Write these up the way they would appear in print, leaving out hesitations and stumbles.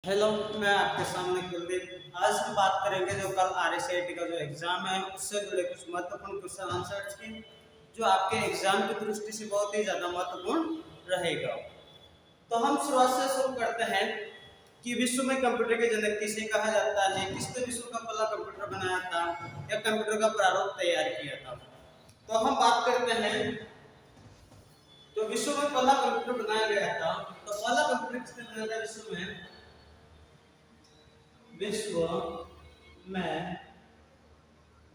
Hello, मैं आपके सामने कुलदीप। आज हम बात करेंगे जो कल RSAT का जो एग्ज़ाम है उससे जुड़े कुछ महत्वपूर्ण क्वेश्चन आंसर्स की, जो आपके एग्ज़ाम की दृष्टि से बहुत ही ज़्यादा महत्वपूर्ण रहेगा। तो हम शुरुआत से शुरू करते हैं कि विश्व में कंप्यूटर के जनक किसे कहा जाता है, किसने विश्व का पहला कंप्यूटर बनाया था या कंप्यूटर का प्रारूप तैयार किया था। तो हम बात करते हैं तो विश्व में पहला कंप्यूटर बनाया गया था। तो पहला कंप्यूटर किसने बनाया था विश्व में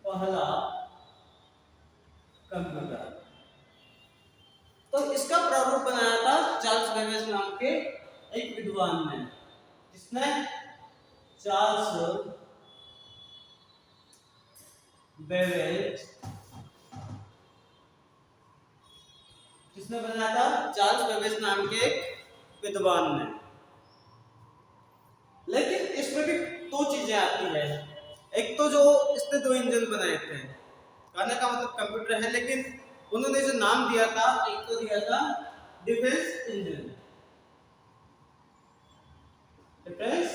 पहला कंप्यूटर। तो इसका प्रारूप बनाया था चार्ल्स बेबेज नाम के एक विद्वान ने। जिसने चार्ल्स बेबेज जिसने बनाया था चार्ल्स बेबेज नाम के एक विद्वान ने। लेकिन इसमें भी दो चीजें आती है। एक तो जो इसने दो इंजन बनाए थे, कहने का मतलब कंप्यूटर है, लेकिन उन्होंने जो नाम दिया था, एक तो दिया था डिफेंस इंजन। डिफेंस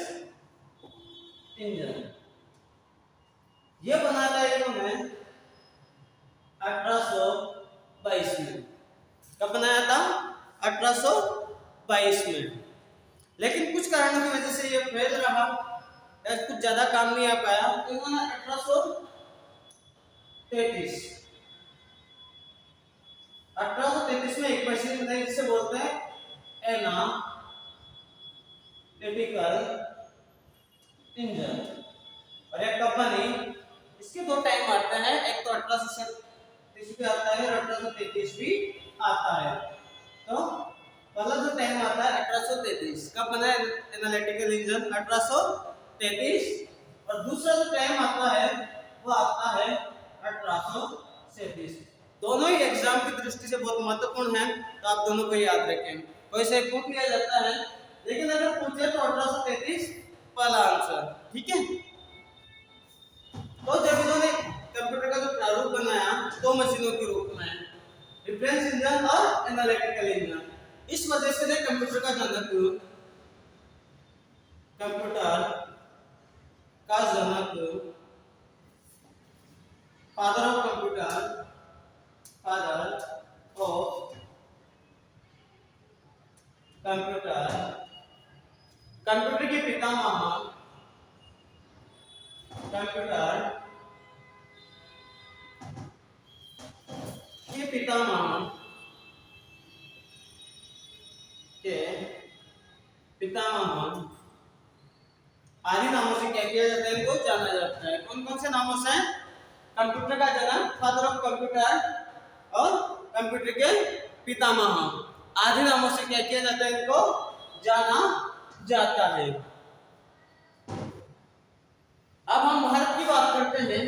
इंजन ये बनाया था इन्होंने 1822 में। कब बनाया था? 1822 में। लेकिन कुछ कारणों की वजह से ये फेल रहा या कुछ ज्यादा काम नहीं आ पाया, तो इन्होंने 1833 में एक मशीन बनाई जिसे बोलते हैं एनालिटिकल इंजन। और एक कब बनी? इसके दो टाइम आते हैं, एक तो 1837 भी आता है और 1833 भी आता है। तो पहला जो टाइम आता है 1833, कब बना एनालिटिकल इंजन? 1833। और दूसरा जो टाइम आता है वो आता है 1837। दोनों ही एग्जाम की दृष्टि से बहुत महत्वपूर्ण है, तो आप दोनों को याद रखें। कोई से पूछ लिया जाता है, लेकिन अगर पूछे तो 1833 पहला आंसर। ठीक है। तो जब इन्होंने कंप्यूटर का जो प्रारूप बनाया दो मशीनों के रूप में, डिफरेंस इंजन और एनालिटिकल इंजन, इस वजह से ने कंप्यूटर का जनक फादर ऑफ कंप्यूटर कंप्यूटर के पितामह, कंप्यूटर के पितामह आदि नामों से क्या किया जाता है, इनको जाना जाता है। कौन कौन से नामों से? कंप्यूटर का जनक, फादर ऑफ कंप्यूटर, और कंप्यूटर के पितामह आदि नामों से क्या किया जाता है, इनको जाना जाता है। अब हम भारत की बात करते हैं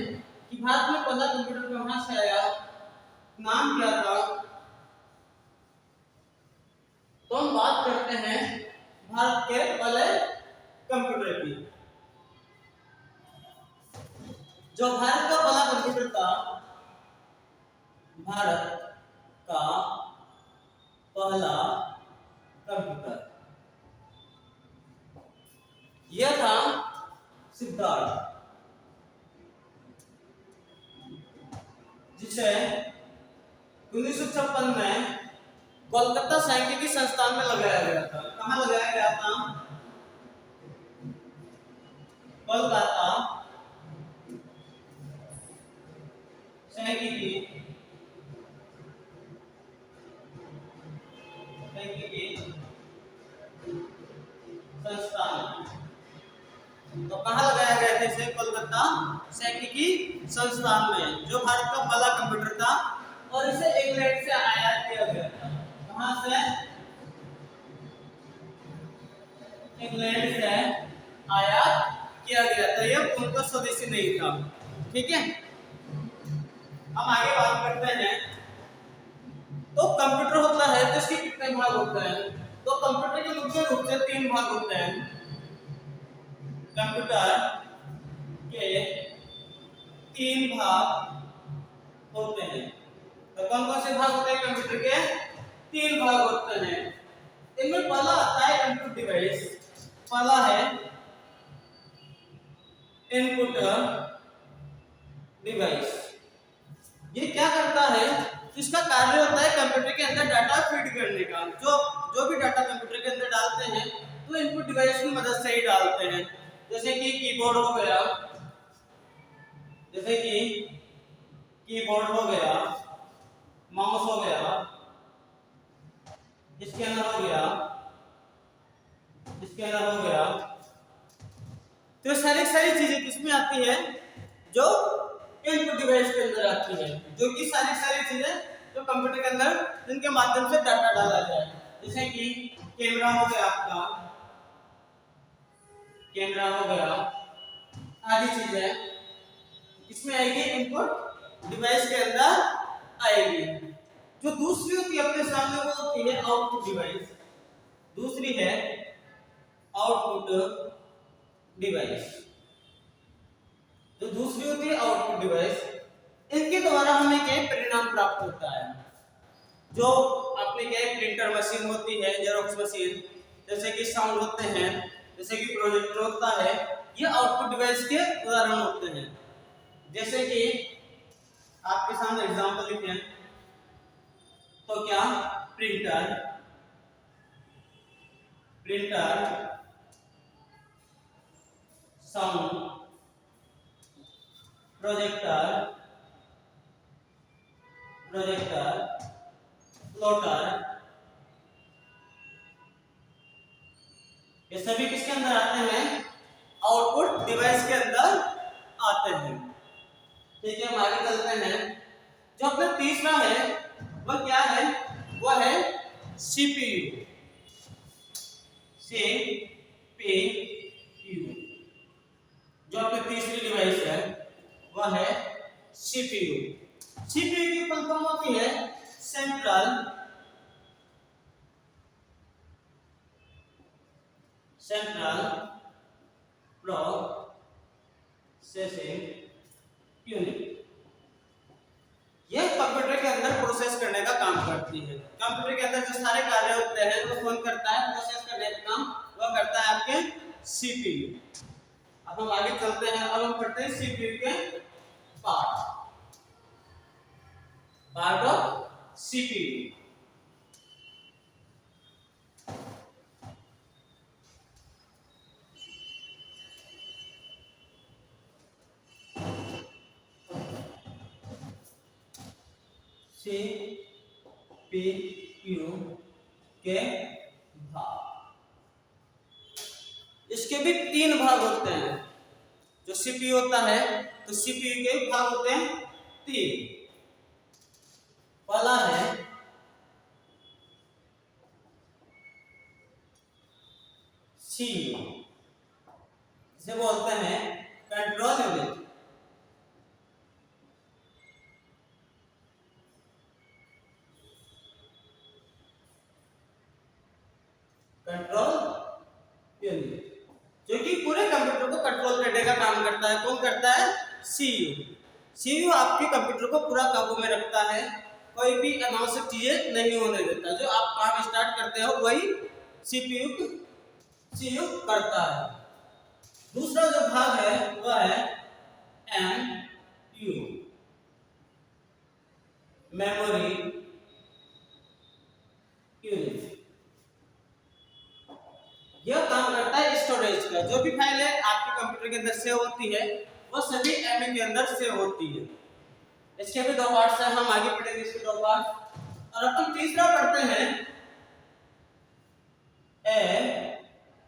कि भारत में पहला कंप्यूटर कहां से आया, नाम क्या था। तो हम बात करते हैं भारत के पहले कंप्यूटर की। जो भारत का पहला कंप्यूटर था, भारत का पहला कंप्यूटर, यह था सिद्धार्थ, जिसे 1956 में कोलकाता सांख्यिकी संस्थान में लगाया गया था। कहां लगाया गया था? कोलकाता सांख्यिकी संस्थान। तो कहां लगाया गया था इसे? कोलकाता सांख्यिकी संस्थान में, जो भारत का पहला कंप्यूटर था। और इसे इंग्लैंड से आयात किया गया था। कहां से? इंग्लैंड से आयात किया गया था। यह पूर्णतः स्वदेशी नहीं था। ठीक है। अब आगे बात करते हैं। तो कंप्यूटर होता है तो इसके कितने भाग होते हैं? तो कंप्यूटर के मुख्य रूप से तीन भाग होते हैं। कंप्यूटर के तीन भाग होते हैं। तो कौन कौन से भाग होते हैं कंप्यूटर के? तीन भाग होते हैं। इनमें पहला आता है इनपुट डिवाइस पहला है इनपुट डिवाइस। ये क्या करता है, इसका कार्य होता है कंप्यूटर के अंदर डाटा फीड करने का। जो भी डाटा कंप्यूटर के अंदर डालते हैं तो इनपुट डिवाइस की मदद से ही डालते हैं। जैसे कि कीबोर्ड हो गया, जैसे कि कीबोर्ड हो गया, माउस हो गया, स्कैनर हो गया, स्कैनर हो गया। तो सारी चीजें किसमें आती है, जो इनपुट डिवाइस के अंदर आती है, जो कि सारी चीजें जो कंप्यूटर के अंदर जिनके माध्यम से डाटा डाला जाए। जैसे कि कैमरा हो गया, आपका कैमरा हो गया, आदि चीजें इसमें आएगी, इनपुट डिवाइस के अंदर आएगी। जो दूसरी होती है अपने सामने वो होती है आउटपुट डिवाइस। दूसरी है आउटपुट डिवाइस। जो दूसरी होती है आउटपुट डिवाइस, इनके द्वारा हमें क्या परिणाम प्राप्त होता है। जो अपने क्या प्रिंटर मशीन होती है, जेरोक्स मशीन, जैसे कि साउंड होते हैं, जैसे कि प्रोजेक्टर होता है, ये आउटपुट डिवाइस के उदाहरण होते हैं। जैसे कि आपके सामने एग्जांपल लिखे तो क्या प्रिंटर, साउंड, प्रोजेक्टर, प्लॉटर, ये सभी किसके अंदर आते हैं, आउटपुट डिवाइस के अंदर आते हैं। ठीक है, हम आगे चलते हैं। जो अपना तीसरा है वह क्या है, वह है सीपीयू। जो अपनी तीसरी डिवाइस है वह है सीपीयू। सीपीयू की फुल फॉर्म होती है सेंट्रल प्रोसेसिंग यूनिट। यह कंप्यूटर के अंदर प्रोसेस करने का काम करती है। कंप्यूटर के अंदर जो सारे कार्य होते हैं वो कौन करता है, प्रोसेस करने का काम वह करता है आपके सीपीयू। अब हम आगे चलते हैं, अब हम पढ़ते हैं सीपीयू के पार्ट ऑफ सीपीयू। सीपीयू के भाग, इसके भी तीन भाग होते हैं। जो सीपीयू होता है तो सीपीयू के भाग होते हैं तीन। पहला है सीयू, इसे बोलते हैं कंट्रोल यूनिट। कंट्रोल यूनिट जो कि पूरे कंप्यूटर को कंट्रोल करने का काम करता है। कौन करता है, सीयू। सीयू आपके कंप्यूटर को पूरा काबू में रखता है, कोई भी अनावश्यक चीजें नहीं होने देता। जो आप काम स्टार्ट करते हो वही सीयू करता है। दूसरा जो भाग है वह है एमयू, मेमोरी यूनिट। यह काम करता है स्टोरेज का। जो भी फाइल है आपके कंप्यूटर के अंदर सेव होती है वो सभी एमयू के अंदर सेव होती है। इसके भी दो पार्ट्स हैं, हम आगे पढ़ेंगे इसके दो पार्ट। और अब हम तीसरा पढ़ते हैं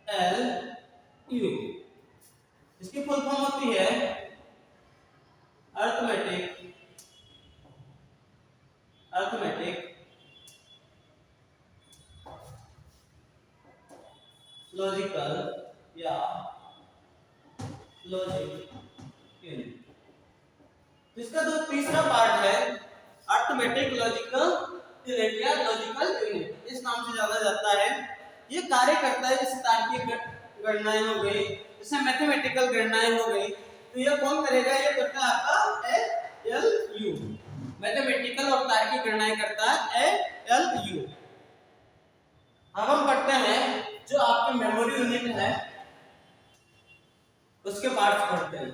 एएलयू। इसकी फुल फॉर्म होती है अरिथमेटिक लॉजिकल या लॉजिक यूनिट। इसका जो तीसरा पार्ट है अरिथमेटिक लॉजिकल यूनिट या लॉजिकल यूनिट, इस नाम से जाना जाता है। ये कार्य करता है जैसे तार्किक गणनाएं हो गई, जैसे मैथमेटिकल गणनाएं हो गई, तो ये कौन करेगा, ये करता है आपका एएलयू। मैथमेटिकल और तार्किक गणनाएं करता है एएलयू। अब हम पढ़ते हैं जो आपकी मेमोरी यूनिट है उसके पार्ट्स पढ़ते हैं।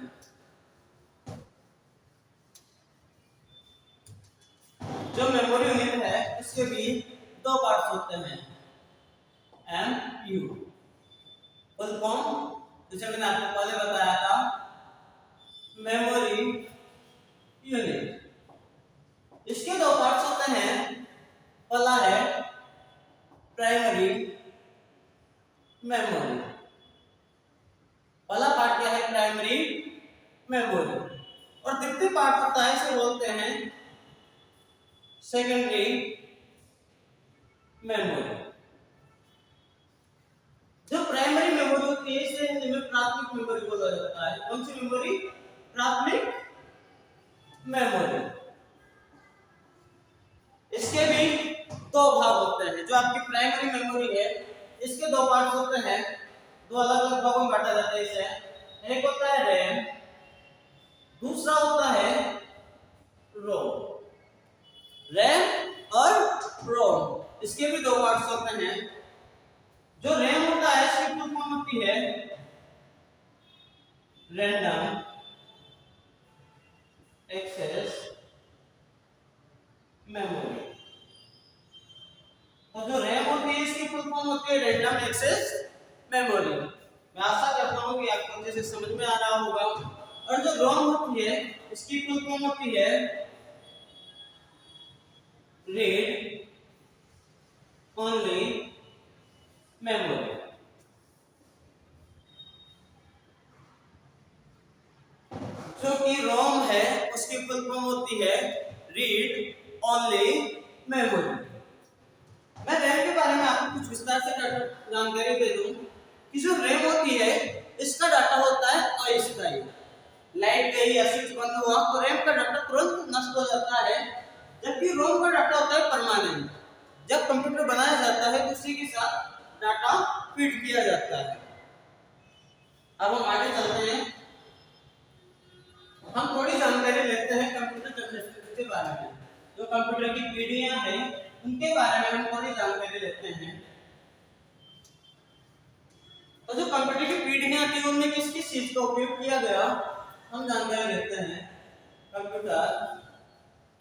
जो मेमोरी यूनिट है उसके भी दो पार्ट्स होते हैं, एम यू। फुल फॉर्म जैसे मैंने आपको पहले बताया था, मेमोरी यूनिट। इसके दो पार्ट्स होते हैं, पहला है प्राइमरी मेमोरी। पहला पार्ट क्या है? Primary memory. और द्वितीय पार्ट होता है, इसे बोलते हैं सेकेंडरी मेमोरी। जो प्राइमरी मेमोरी होती है इसे हिंदी में प्राथमिक मेमोरी बोला जाता है। कौन सी मेमोरी? प्राथमिक मेमोरी। इसके भी दो भाग होते हैं। जो आपकी प्राइमरी मेमोरी है इसके दो पार्ट्स होते हैं, दो अलग अलग भागों में बांटा जाता है इसे। एक होता है रैम, दूसरा होता है रोम। रैम और रोम, इसके भी दो पार्ट्स होते हैं। जो रैम होता है इसकी फुल फॉर्म होती है रैंडम एक्सेस मेमोरी। तो जो रैम होती है इसकी फुल फॉर्म होती है रैंडम एक्सेस मेमोरी। मैं आशा करता हूँ कि आपको अच्छे से समझ में आ रहा होगा। और जो रोम होती है इसकी फुल फॉर्म होती है रीड ओनली मेमोरी। जो कि रोम है उसकी फुल फॉर्म होती है रीड ओनली मेमोरी। मैं रैम के बारे में आपको कुछ विस्तार से जानकारी दे दूं कि जो रैम होती है इसका डाटा होता है अस्थायी। लाइट गई या स्विच बंद हुआ तो रैम का डाटा तुरंत नष्ट हो जाता है, जबकि रोम का डाटा होता है परमानेंट। जब कंप्यूटर बनाया जाता है तो उसी के साथ डाटा फीड किया जाता है। अब हम आगे चलते हैं, हम थोड़ी जानकारी लेते हैं कंप्यूटर कैपेसिटी के बारे में। जो कंप्यूटर की पीढ़ियां हैं उनके बारे में हम थोड़ी जानकारी लेते हैं। तो जो कंप्यूटर की पीढ़ियां थी उनमें किस किस चीज का उपयोग किया गया हम जानकारी लेते हैं। कंप्यूटर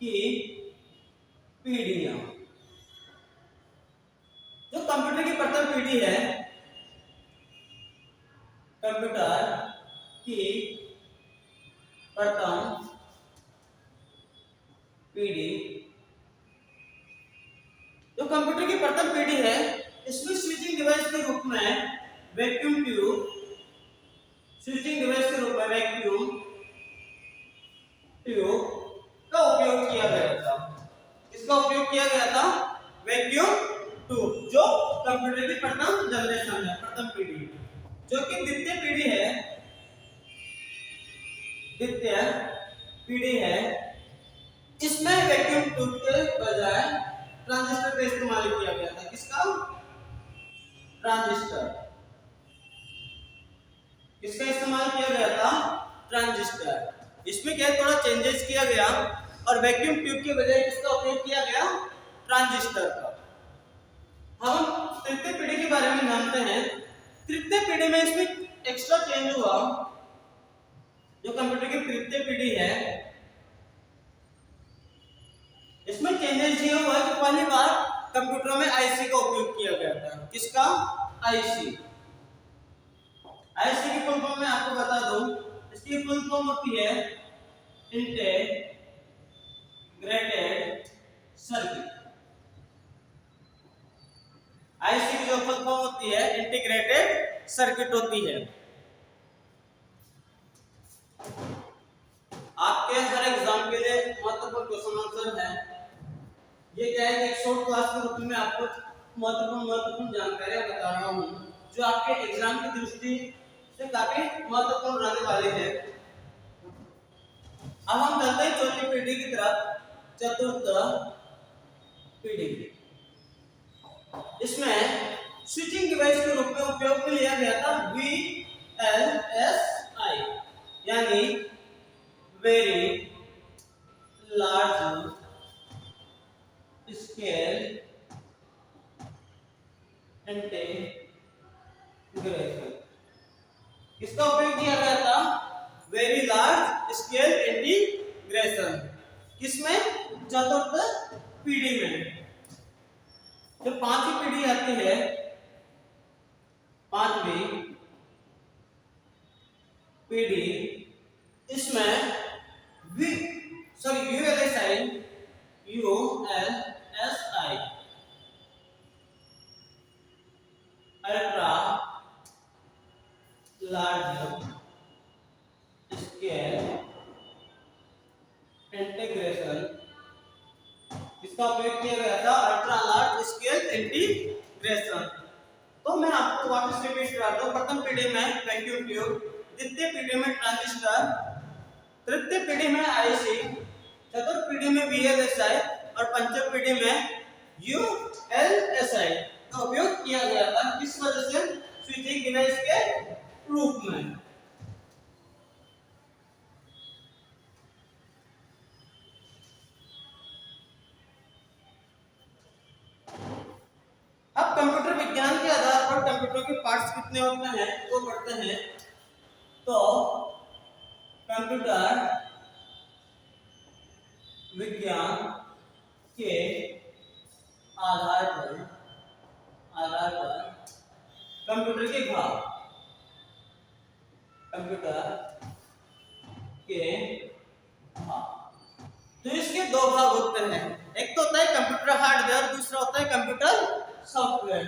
की पीढ़ियां, जो कंप्यूटर की प्रथम पीढ़ी है, कंप्यूटर की प्रथम पीढ़ी, जो कंप्यूटर की प्रथम पीढ़ी है इसमें स्विचिंग डिवाइस के रूप में वैक्यूम ट्यूब, स्विचिंग डिवाइस के रूप में वैक्यूम ट्यूब का उपयोग किया गया था। इसका उपयोग किया गया था वैक्यूम ट्यूब, जो कंप्यूटर की प्रथम जनरेशन है, प्रथम पीढ़ी। जो कि द्वितीय पीढ़ी है, द्वितीय पीढ़ी है, इसमें वैक्यूम ट्यूब के बजाय ट्रांजिस्टर का इस्तेमाल किया गया था। किसका? ट्रांजिस्टर। किसका इस्तेमाल किया गया था? ट्रांजिस्टर। इसमें क्या थोड़ा चेंजेस किया गया और वैक्यूम ट्यूब के बजाय किसका उपयोग किया गया? ट्रांजिस्टर का। हम तृतीय पीढ़ी के बारे में जानते हैं। तृतीय पीढ़ी में इसमें एक्स्ट्रा चेंज हुआ। जो कंप्यूटर की तृतीय पीढ़ी है इसमें चेंजेस ये हुआ कि पहली बार कंप्यूटर में आईसी का उपयोग किया गया था। किसका? आईसी। आईसी की फुल फॉर्म मैं आपको बता दूं, इसकी फुल फॉर्म होती है इंटीग्रेटेड सर्किट। आईसी की जो फुल फॉर्म होती है इंटीग्रेटेड सर्किट होती है। आपके हर एग्जाम के लिए महत्वपूर्ण क्वेश्चन आंसर है। ये क्या है, एक शॉर्ट क्लास के रूप में आपको महत्वपूर्ण जानकारियां बता रहा हूं जो आपके एग्जाम की दृष्टि से काफी महत्वपूर्ण रहने वाले हैं। अब हम चलते हैं चौथी पीढ़ी की तरफ, चतुर्थ पीढ़ी। इसमें स्विचिंग डिवाइस के रूप में उपयोग में लिया गया था VLSI, यानी वेरी लार्ज स्केल इंटीग्रेशन। इसका उपयोग किया गया था स्केल इंटीग्रेशन। किसमें? चतुर्थ पीढ़ी में। जो पांचवी पीढ़ी आती है, पांचवी पीढ़ी, इसमें ULSI ultra large scale integration, इसका उपयोग किया गया था अल्ट्रा लार्ज स्केल इंटीग्रेशन। तो मैं आपको वापस रिपीट करता हूं। प्रथम पीढ़ी में वैक्यूम ट्यूब, द्वितीय पीढ़ी में ट्रांजिस्टर, तृतीय पीढ़ी में आईसी, चतुर्थ पीढ़ी में वीएलएसआई और पंचम पीढ़ी में यूएलएसआई का उपयोग किया गया था। किस वजह से? स्विचिंग डिवाइस के रूप में। अब कंप्यूटर विज्ञान के आधार पर कंप्यूटर के पार्ट्स कितने होते हैं वो पढ़ते हैं। तो कंप्यूटर विज्ञान के आधार पर कंप्यूटर के भाग, तो इसके दो भाग होते हैं। एक तो होता है कंप्यूटर हार्डवेयर, दूसरा होता है कंप्यूटर सॉफ्टवेयर।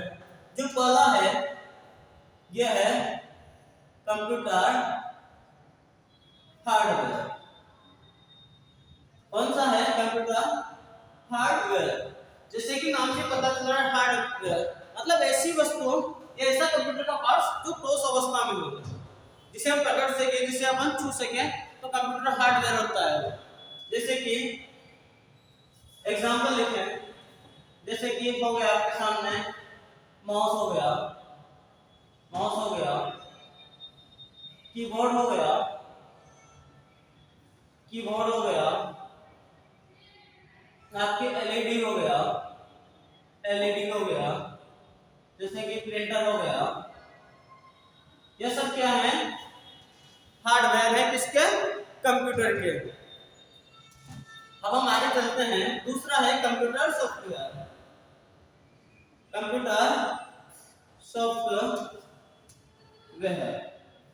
जो पहला है यह है कंप्यूटर हार्डवेयर। कौन सा है? Computer hardware. जैसे कि नाम से पता चल रहा है हार्डवेयर मतलब ऐसी वस्तु, ऐसा कंप्यूटर का पार्ट जो ठोस अवस्था में होता है, जिसे हम पकड़ सके, जिसे हम छू सके, तो कंप्यूटर हार्डवेयर होता है। जैसे कि एग्जांपल लिखें, जैसे कि एक हो गया आपके सामने माउस हो गया, कीबोर्ड हो गया, आपके एलईडी हो गया, जैसे कि प्रिंटर हो गया। ये सब क्या है? हार्डवेयर है किसके? कंप्यूटर के। अब हम आगे चलते हैं। दूसरा है कंप्यूटर सॉफ्टवेयर।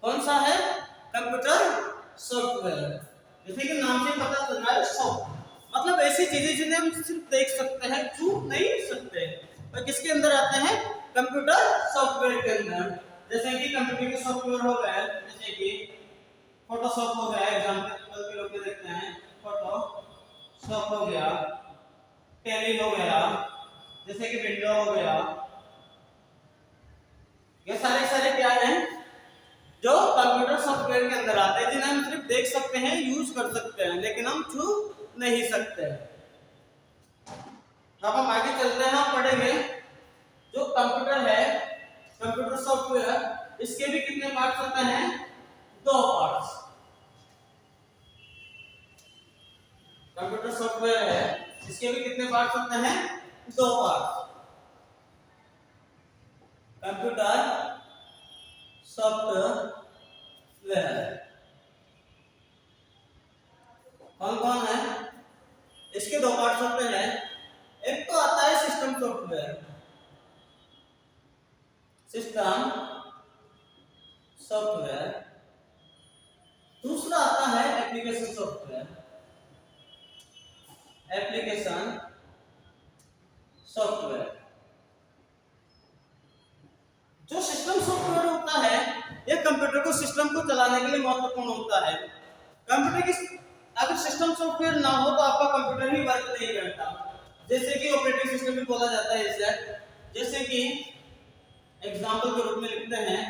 कौन सा है? Computer software. जैसे कि नाम से पता चल रहा है सॉफ्ट मतलब ऐसी चीजें जिन्हें हम सिर्फ देख सकते हैं, छू नहीं सकते, और किसके अंदर आते हैं? कंप्यूटर सॉफ्टवेयर के अंदर। जैसे कि कंप्यूटर के सॉफ्टवेयर हो गए, जैसे कि फोटोशॉप हो गया, एग्जांपल के रूप में देखते हैं, फोटोशॉप हो गया, टैली हो गया, जैसे कि विंडो हो गया। ये सारे क्या हैं? जो कंप्यूटर सॉफ्टवेयर के अंदर आते हैं, जिन्हें हम सिर्फ देख सकते हैं, यूज कर सकते हैं, लेकिन हम छू नहीं सकते। अब हम आगे चलते हैं, हम पढ़ेंगे जो कंप्यूटर है, कंप्यूटर सॉफ्टवेयर, इसके भी कितने पार्ट्स होते हैं? दो पार्ट्स। कंप्यूटर सॉफ्टवेयर है, इसके भी कितने पार्ट्स होते हैं? दो पार्ट्स। कंप्यूटर सॉफ्टवेयर कौन है? इसके दो पार्ट्स होते हैं। एक तो आता है सिस्टम सॉफ्टवेयर, दूसरा आता है एप्लीकेशन सॉफ्टवेयर। जो सिस्टम सॉफ्टवेयर होता है, यह कंप्यूटर को सिस्टम को चलाने के लिए महत्वपूर्ण होता है। कंप्यूटर की अगर सिस्टम सॉफ्टवेयर ना हो तो आपका कंप्यूटर ही वर्क नहीं करता। जैसे कि ऑपरेटिंग सिस्टम भी बोला जाता है इसे। जैसे कि एग्जांपल के रूप में लिखते हैं,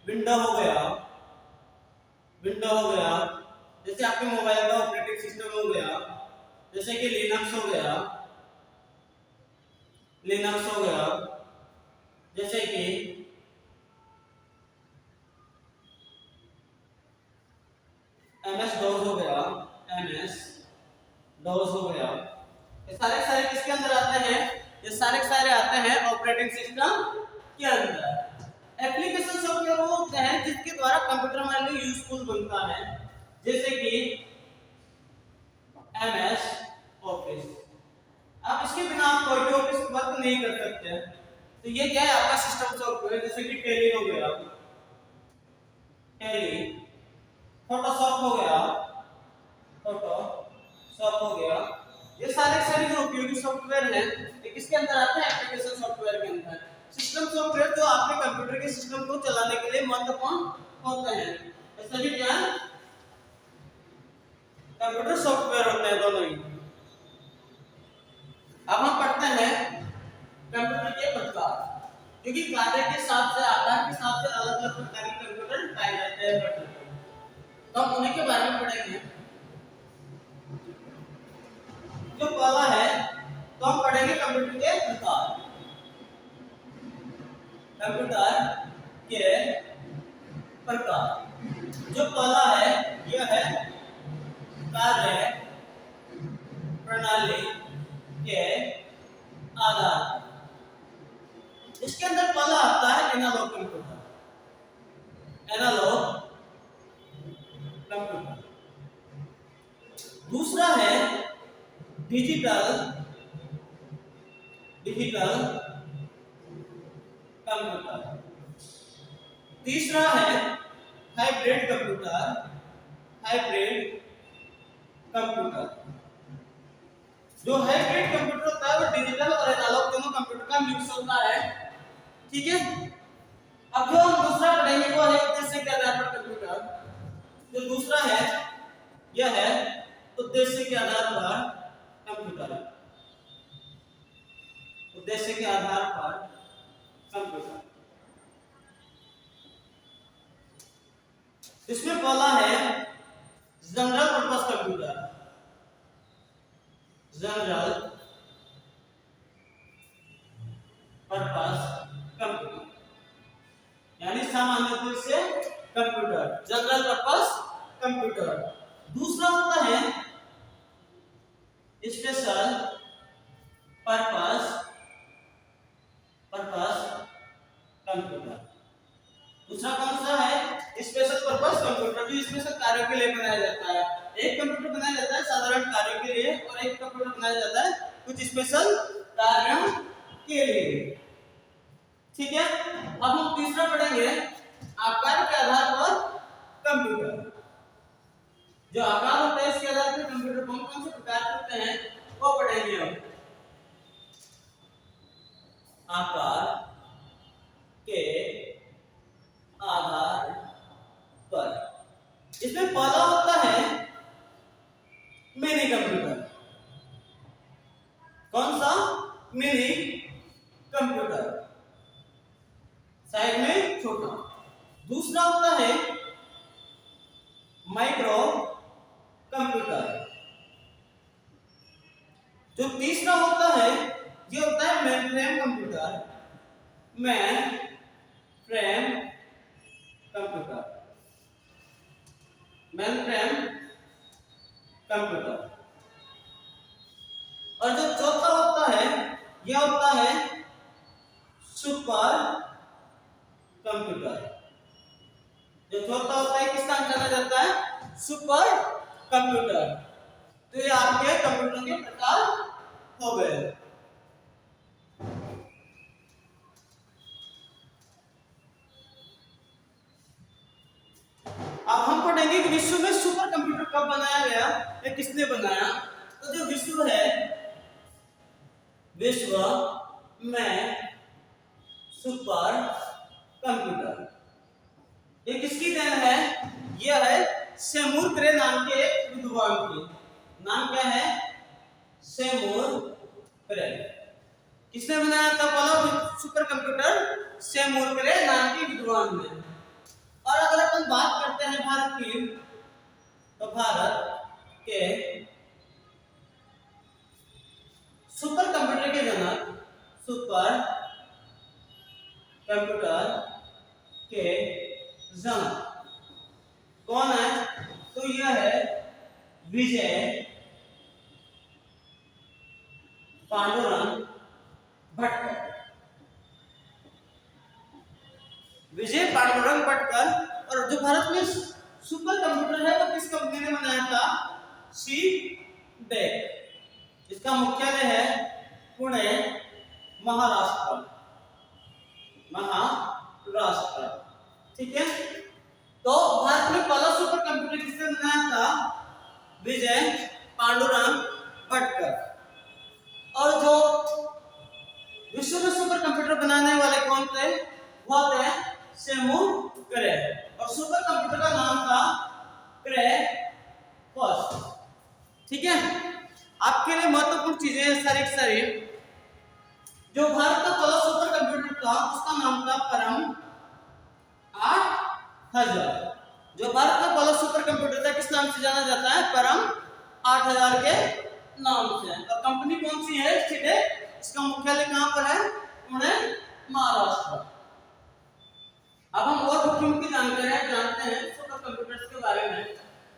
विंडो हो गया, जैसे आपके मोबाइल का ऑपरेटिंग सिस्टम हो गया, जैसे कि लिनक्स हो गया, जैसे कि MS DOS हो गया, ये सारे किसके अंदर आते हैं? ये सारे आते हैं ऑपरेटिंग सिस्टम के अंदर। एप्लीकेशन सॉफ्टवेयर वो होते हैं जिसके द्वारा कंप्यूटर हमारे लिए यूजफुल बनता है। जैसे कि MS ऑफिस। आप इसके बिना आप कोई ऑफिस वर्क नहीं कर सकते। तो ये क्या है आपका सिस्टम सॉफ्टवेयर, जैसे कि टैली हो गया, टैली, फोटोशॉप हो गया, फोटोशॉप हो गया, ये सारे जो उपयोगी सॉफ्टवेयर हैं ये किसके अंदर आते हैं, एप्लीकेशन सॉफ्टवेयर के अंदर। सिस्टम सॉफ्टवेयर जो आपके कंप्यूटर के सिस्टम को चलाने के लिए महत्वपूर्ण होते हैं, ये सभी क्या है, कंप्यूटर सॉफ्टवेयर होते हैं दोनों ही। अब हम पढ़ते हैं कंप्यूटर के प्रकार, क्योंकि कार्य के हिसाब से, आकार के हिसाब से अलग अलग प्रकार के कंप्यूटर पाए जाते हैं। तो हम उन्हीं के बारे में पढ़ेंगे। जो पहला है तो हम पढ़ेंगे कंप्यूटर के प्रकार। कंप्यूटर के प्रकार, जो पहला है यह है कार्य प्रणाली के आधार। इसके अंदर पहला आता है एनालॉग कंप्यूटर, एनालॉग कंप्यूटर। दूसरा है डिजिटल कंप्यूटर। तीसरा है हाइब्रिड कंप्यूटर, जो हाइब्रिड कंप्यूटर होता है वो डिजिटल और एनालॉग दोनों कंप्यूटर का मिक्स होता है। ठीक है, अब जो हम दूसरा पढ़ेंगे वो है उद्देश्य के आधार पर कंप्यूटर। जो दूसरा है यह है उद्देश्य के आधार पर कंप्यूटर, उद्देश्य के आधार पर कंप्यूटर। इसमें पहला है general purpose computer, general purpose computer, यानी सामान्य उद्देश्य कंप्यूटर, जनरल पर्पस कंप्यूटर। दूसरा होता है स्पेशल पर्पस कंप्यूटर। दूसरा कौन सा है, स्पेशल पर्पस कंप्यूटर, जो स्पेशल कार्यों के लिए बनाया जाता है। एक कंप्यूटर बनाया जाता है साधारण कार्यों के लिए और एक कंप्यूटर बनाया जाता है कुछ स्पेशल कार्यों के लिए। ठीक है, अब हम तीसरा पढ़ेंगे आकार के आधार पर कंप्यूटर। जो आकार होता है इसके आधार पर कंप्यूटर कौन कौन से प्रकार के होते हैं वो पढ़ेंगे हम। आकार के आधार पर इसमें पहला होता है मिनी कंप्यूटर। कौन सा, मिनी कंप्यूटर, साइज में छोटा। दूसरा होता है माइक्रो कंप्यूटर। जो तीसरा होता है ये होता है मेनफ्रेम कंप्यूटर, मेनफ्रेम कंप्यूटर। और जो चौथा होता है यह होता है सुपर कंप्यूटर। जो चौथा होता है किसका नाम जाना जाता है, सुपर कंप्यूटर। तो ये आपके कंप्यूटर के प्रकार हो गए। अब हम पढ़ेंगे कि विश्व में सुपर कंप्यूटर कब बनाया गया या किसने बनाया। तो जो विश्व है, विश्व में सुपर कंप्यूटर ये किसकी देन है, यह है सेमूर क्रे नाम के एक विद्वान की। नाम क्या है, सेमूर क्रे। किसने बनाया था पहला सुपर कंप्यूटर, सेमूर क्रे नाम के विद्वान ने। और अगर अपन बात करते हैं भारत की, तो भारत के सुपर कंप्यूटर के जनक, सुपर कंप्यूटर के जनक कौन है, तो यह है विजय पांडुरंग भटकर। विजय पांडुरंग भटकर। और जो भारत में सुपर कंप्यूटर है वो किस कंपनी ने बनाया था? सीडेक। इसका मुख्यालय है पुणे, महाराष्ट्र। महाराष्ट्र, ठीक है। तो भारत में पहला सुपर कंप्यूटर किसने बनाया था? विजय पांडुरंग भटकर। और जो विश्व में सुपर कंप्यूटर बनाने वाले कौन थे? वो थे सेमू क्रे। और सुपर कंप्यूटर का नाम था क्रे फर्स्ट, ठीक है। आपके लिए महत्वपूर्ण चीजें हैं सारी। जो भारत का पहला सुपर कंप्यूटर था उसका नाम था परम 8000। जो भारत का पहला सुपर कंप्यूटर था किस नाम से जाना जाता है? परम 8000 के नाम से। और कंपनी कौन सी है? सीडेक। इसका मुख्यालय कहां पर है? पुणे, महाराष्ट्र। अब हम और मुख्य जानकारियां जानते हैं सुपर कंप्यूटर्स के बारे में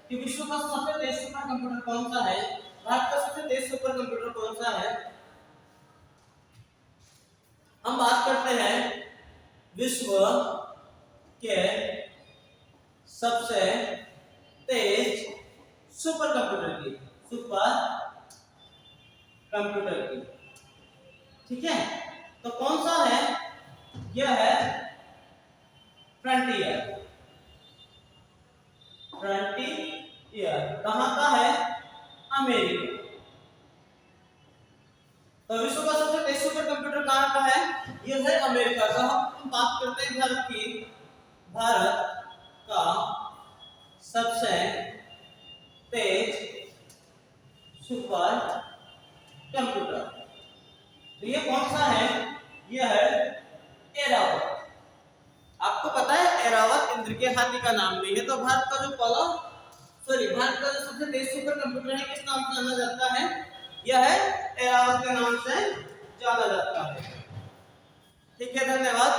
कि विश्व का सबसे तेज सुपर कंप्यूटर कौन सा है, भारत का सबसे तेज सुपर कंप्यूटर कौन सा है। हम बात करते हैं विश्व के सबसे तेज सुपर कंप्यूटर की, ठीक है। तो कौन सा है? यह है फ्रंटियर। कहां का है? अमेरिका। तो विश्व का सबसे तेज सुपर कंप्यूटर कहां का है? यह है अमेरिका का। हम बात करते हैं भारत का सबसे तेज सुपर कंप्यूटर, तो ये कौन सा है? यह है एरावत। आपको पता है एरावत इंद्र के हाथी का नाम भी है। तो भारत का जो सबसे तेज सुपर कंप्यूटर है किस नाम से जाना जाता है? यह है एरावत के नाम से जाना जाता है, ठीक है। धन्यवाद।